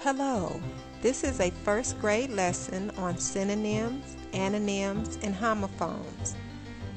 Hello, this is a first grade lesson on synonyms, antonyms, and homophones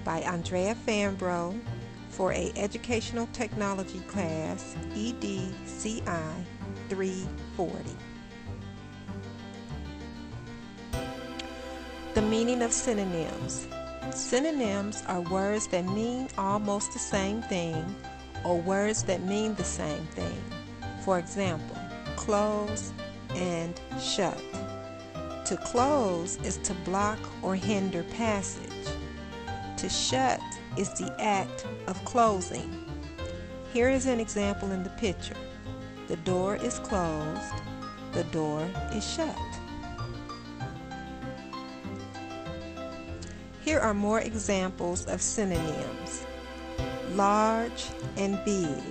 by Andrea Fambro for a Educational Technology class EDCI 340. The meaning of synonyms. Synonyms are words that mean almost the same thing or words that mean the same thing. For example, close and shut. To close is to block or hinder passage. To shut is the act of closing. Here is an example in the picture. The door is closed. The door is shut. Here are more examples of synonyms. Large and big.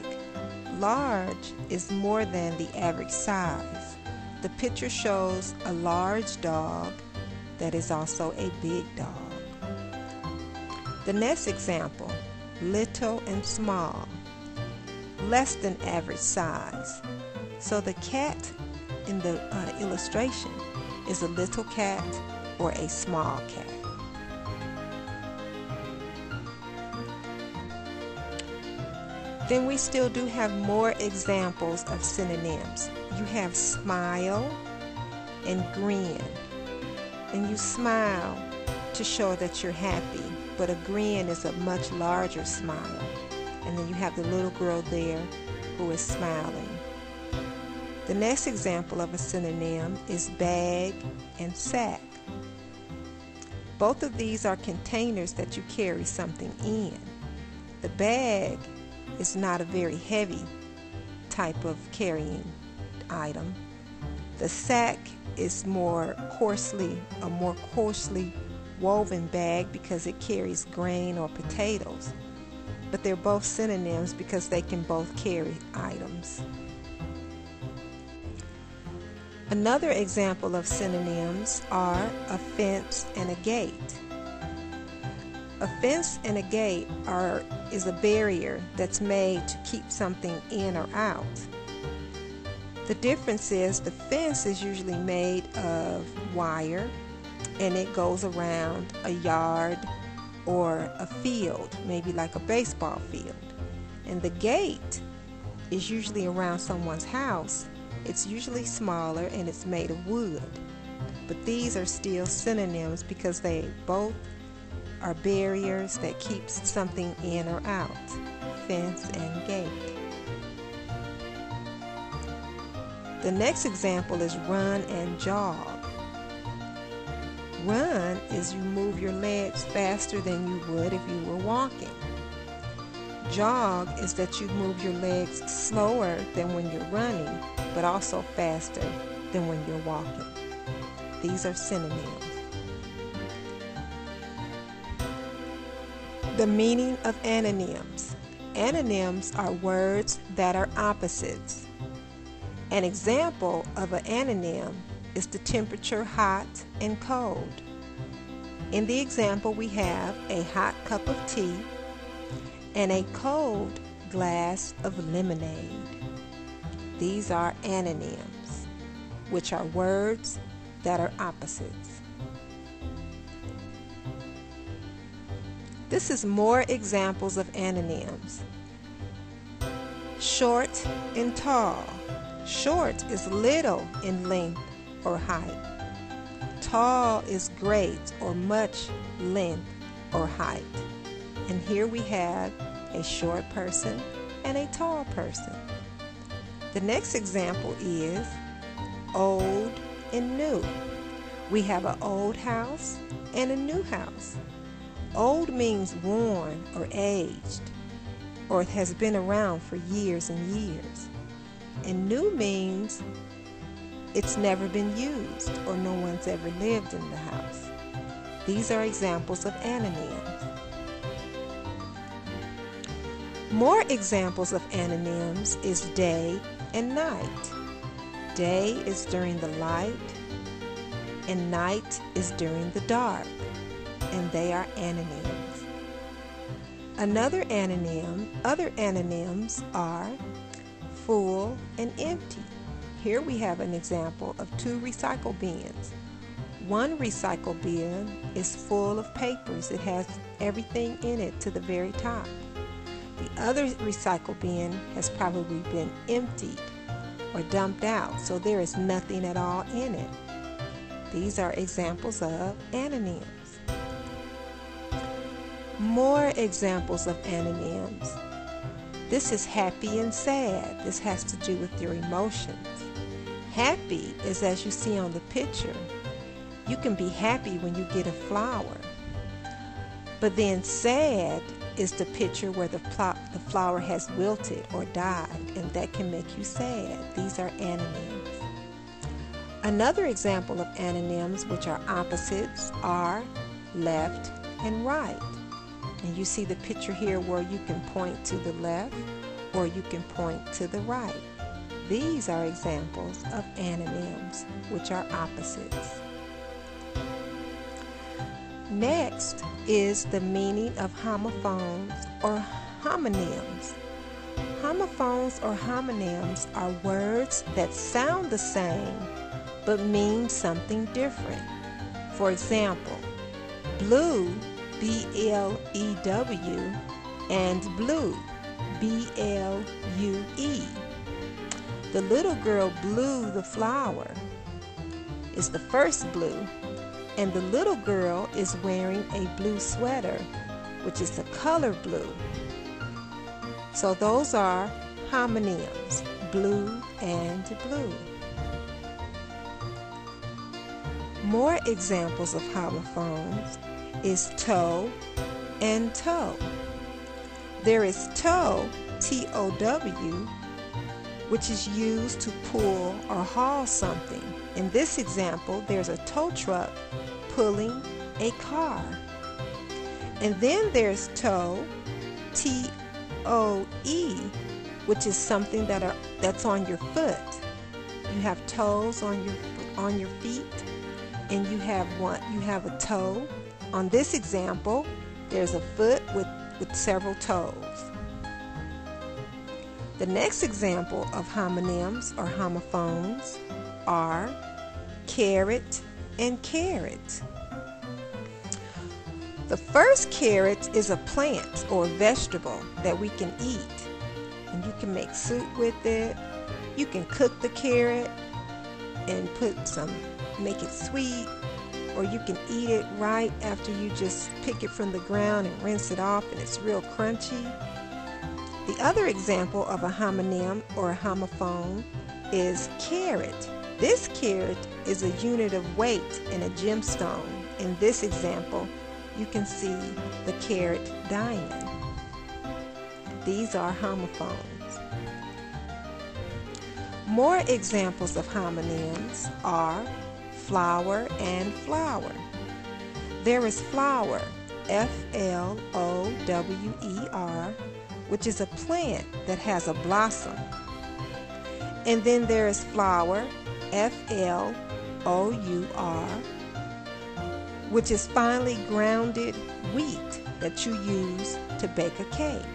Large is more than the average size. The picture shows a large dog that is also a big dog. The next example, little and small, less than average size. So the cat in the illustration is a little cat or a small cat. Then we still do have more examples of synonyms. You have smile and grin. And you smile to show that you're happy, but a grin is a much larger smile. And then you have the little girl there who is smiling. The next example of a synonym is bag and sack. Both of these are containers that you carry something in. The bag is not a very heavy type of carrying item. The sack is a more coarsely woven bag because it carries grain or potatoes. But they're both synonyms because they can both carry items. Another example of synonyms are a fence and a gate. A fence and a gate is a barrier that's made to keep something in or out. The difference is the fence is usually made of wire and it goes around a yard or a field, maybe like a baseball field. And the gate is usually around someone's house. It's usually smaller and it's made of wood. But these are still synonyms because they both are barriers that keeps something in or out. Fence and gate. The next example is run and jog. Run is you move your legs faster than you would if you were walking. Jog is that you move your legs slower than when you're running, but also faster than when you're walking. These are synonyms. The meaning of antonyms. Antonyms are words that are opposites. An example of an antonym is the temperature hot and cold. In the example, we have a hot cup of tea and a cold glass of lemonade. These are antonyms, which are words that are opposites. This is more examples of antonyms. Short and tall. Short is little in length or height. Tall is great or much length or height. And here we have a short person and a tall person. The next example is old and new. We have an old house and a new house. Old means worn or aged, or it has been around for years and years. And new means it's never been used or no one's ever lived in the house. These are examples of antonyms. More examples of antonyms is day and night. Day is during the light and night is during the dark. And they are antonyms. Other antonyms are full and empty. Here we have an example of two recycle bins. One recycle bin is full of papers. It has everything in it to the very top. The other recycle bin has probably been emptied or dumped out, so there is nothing at all in it. These are examples of antonyms. More examples of antonyms. This is happy and sad. This has to do with your emotions. Happy is as you see on the picture. You can be happy when you get a flower. But then sad is the picture where the flower has wilted or died, and that can make you sad. These are antonyms. Another example of antonyms, which are opposites, are left and right. And you see the picture here where you can point to the left or you can point to the right. These are examples of antonyms, which are opposites. Next is the meaning of homophones or homonyms. Homophones or homonyms are words that sound the same but mean something different. For example, blue, B-L-E-W, and blue, B-L-U-E. The little girl blew the flower is the first blue, and the little girl is wearing a blue sweater, which is the color blue. So those are homonyms, blue and blue. More examples of homophones is toe and toe. There is tow, T-O-W, which is used to pull or haul something. In this example, there's a tow truck pulling a car. And then there's toe, T-O-E, which is something that's on your foot. You have toes on your feet, and you have a toe. On this example, there's a foot with several toes. The next example of homonyms or homophones are carrot and carrot. The first carrot is a plant or vegetable that we can eat, and you can make soup with it. You can cook the carrot and make it sweet, or you can eat it right after you just pick it from the ground and rinse it off, and it's real crunchy. The other example of a homonym or a homophone is carat. This carat is a unit of weight in a gemstone. In this example, you can see the carat diamond. These are homophones. More examples of homonyms are flower and flower. There is flower, F-L-O-W-E-R, which is a plant that has a blossom. And then there is flour, F-L-O-U-R, which is finely grounded wheat that you use to bake a cake.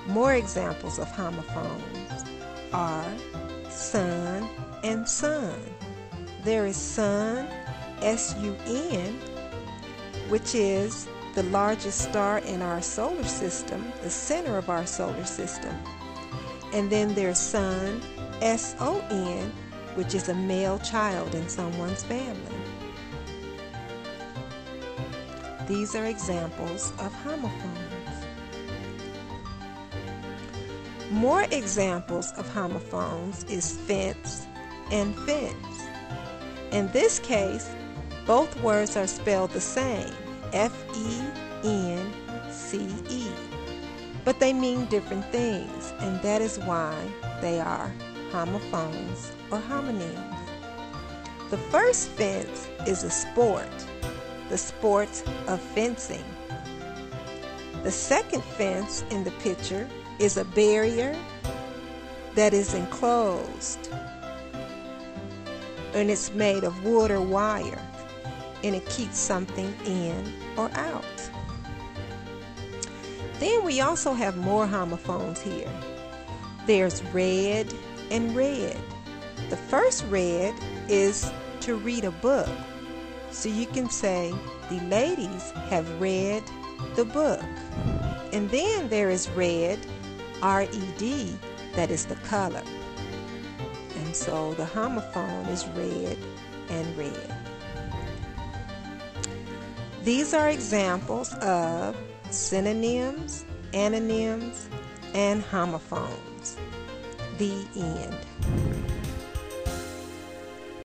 More examples of homophones are sun and sun. There is sun, S-U-N, which is the largest star in our solar system, the center of our solar system. And then there's sun, S-O-N, which is a male child in someone's family. These are examples of homophones. More examples of homophones is fence and fence. In this case, both words are spelled the same, F-E-N-C-E, but they mean different things, and that is why they are homophones or homonyms. The first fence is a sport, the sport of fencing. The second fence in the picture is a barrier that is enclosed, and it's made of wood or wire, and it keeps something in or out. Then we also have more homophones here. There's red and read. The first read is to read a book. So you can say, the ladies have read the book. And then there is red, R-E-D, that is the color. And so the homophone is red and red. These are examples of synonyms, antonyms, and homophones. The end.